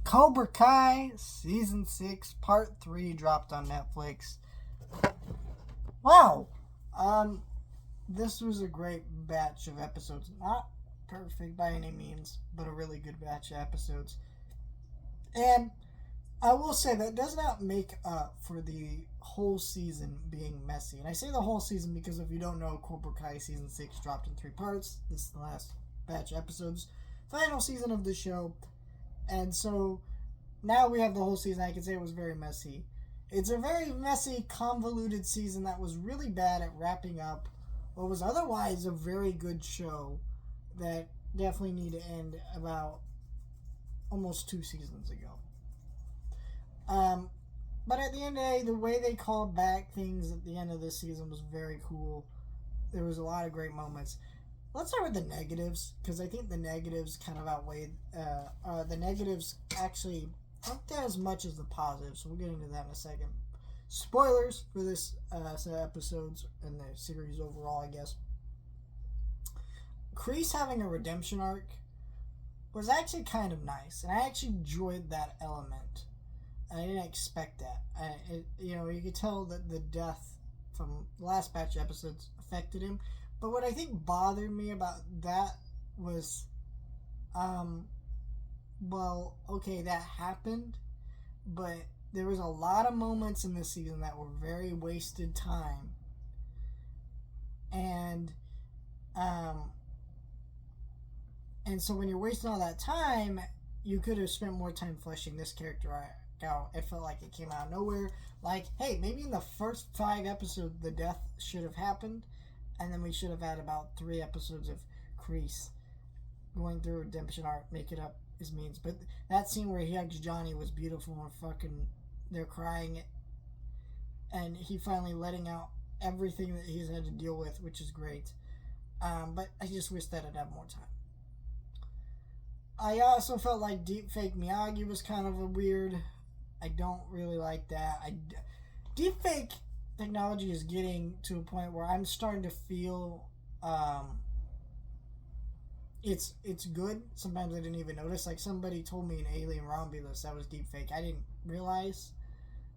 Cobra Kai Season 6 Part 3 dropped on Netflix. Wow. This was a great batch of episodes. Not perfect by any means, but a really good batch of episodes. And I will say that does not make up for the whole season being messy. And I say the whole season because if you don't know, Cobra Kai Season 6 dropped in 3 parts. This is the last batch of episodes. Final season of the show. And so now we have the whole season. I can say it was very messy. It's a very messy, convoluted season that was really bad at wrapping up what was otherwise a very good show that definitely need to end about almost 2 seasons ago. But at the end of the day, the way they called back things at the end of this season was very cool. There was a lot of great moments. Let's start with the negatives, because I think the negatives kind of outweighed. The negatives actually aren't as much as the positives, so we'll get into that in a second. Spoilers for this set of episodes and the series overall, I guess. Kreese having a redemption arc was actually kind of nice, and I actually enjoyed that element. I didn't expect that. You could tell that the death from the last batch of episodes affected him. But what I think bothered me about that was, that happened, but there was a lot of moments in this season that were very wasted time. And so when you're wasting all that time, you could have spent more time fleshing this character out. It felt like it came out of nowhere. Like, hey, maybe in the first 5 episodes, the death should have happened. And then we should have had about 3 episodes of Kreese going through redemption arc, making up his means. But that scene where he hugs Johnny was beautiful and they're crying. And he finally letting out everything that he's had to deal with, which is great. But I just wish that I'd have more time. I also felt like deepfake Miyagi was kind of a weird. I don't really like that. Deepfake technology is getting to a point where I'm starting to feel it's good. Sometimes I didn't even notice. Like somebody told me in Alien Romulus that was deepfake. I didn't realize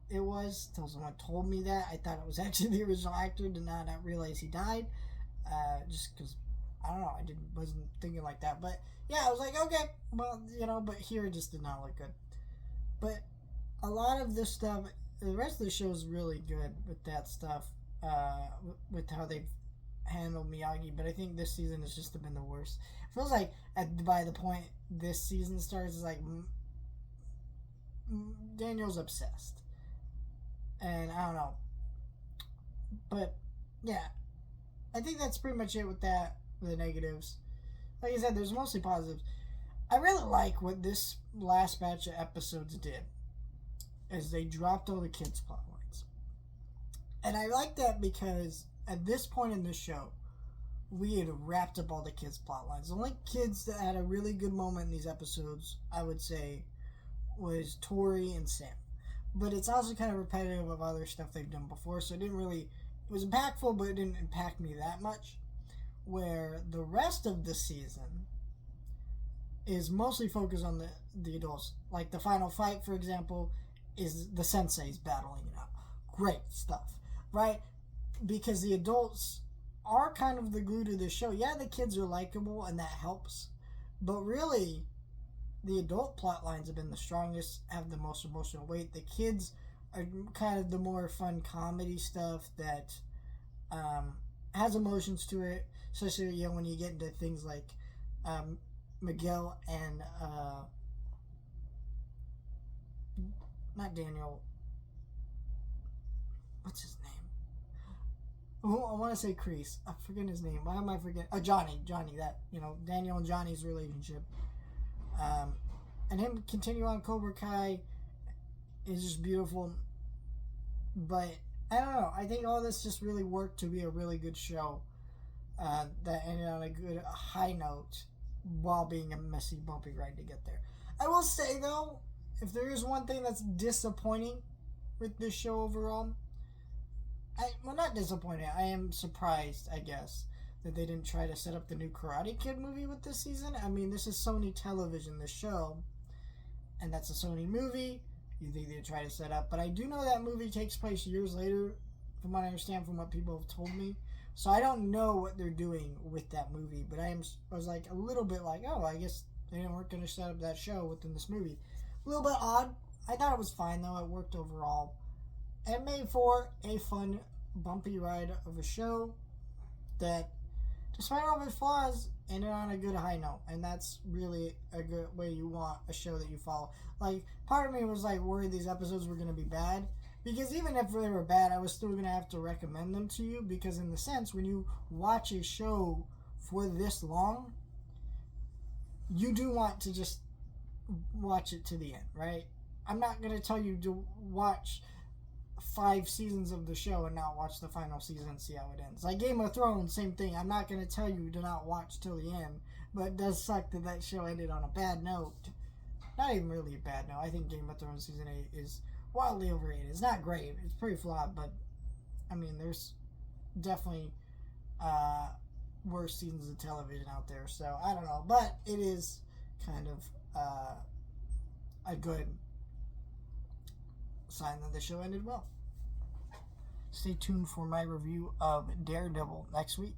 it was until someone told me that. I thought it was actually the original actor. Did not realize he died. Just because I don't know. Wasn't thinking like that. But yeah, I was like, okay, well, but here it just did not look good. But a lot of this stuff. The rest of the show is really good with that stuff, with how they've handled Miyagi. But I think this season has just been the worst. It feels like by the point this season starts, it's like Daniel's obsessed, and I don't know. But yeah, I think that's pretty much it with that. With the negatives, like I said, there's mostly positives. I really like what this last batch of episodes did. As they dropped all the kids' plot lines. And I like that because at this point in the show, we had wrapped up all the kids' plot lines. The only kids that had a really good moment in these episodes, I would say, was Tori and Sam. But it's also kind of repetitive of other stuff they've done before, so it was impactful, but it didn't impact me that much. Where the rest of the season is mostly focused on the adults. Like the final fight, for example, is the senseis battling it out. Great stuff, right? Because the adults are kind of the glue to the show. Yeah, the kids are likable and that helps, but really, the adult plot lines have been the strongest, have the most emotional weight. The kids are kind of the more fun comedy stuff that has emotions to it, especially when you get into things like Miguel and not Daniel. What's his name? Oh, I want to say Kreese. I'm forgetting his name. Why am I forgetting? Oh, Johnny. That, Daniel and Johnny's relationship. And him continue on Cobra Kai is just beautiful. But, I don't know. I think all this just really worked to be a really good show. That ended on a good high note while being a messy, bumpy ride to get there. I will say, though, if there is one thing that's disappointing with this show overall, not disappointed, I am surprised, I guess, that they didn't try to set up the new Karate Kid movie with this season. I mean, this is Sony Television, the show, and that's a Sony movie. You think they try to set up, but I do know that movie takes place years later, from what I understand, from what people have told me. So I don't know what they're doing with that movie, but I was like a little bit like, oh, I guess they weren't going to set up that show within this movie. A little bit odd. I thought it was fine though. It worked overall. And made for a fun, bumpy ride of a show that, despite all of its flaws, ended on a good high note. And that's really a good way you want a show that you follow. Like, part of me was like worried these episodes were going to be bad. Because even if they were bad, I was still going to have to recommend them to you. Because in the sense, when you watch a show for this long, you do want to just watch it to the end, right? I'm not going to tell you to watch 5 seasons of the show and not watch the final season and see how it ends. Like Game of Thrones, same thing. I'm not going to tell you to not watch till the end, but it does suck that that show ended on a bad note. Not even really a bad note. I think Game of Thrones season 8 is wildly overrated. It's not great. It's pretty flawed, but I mean, there's definitely worse seasons of television out there. So I don't know, but it is kind of a good sign that the show ended well. Stay tuned for my review of Daredevil next week.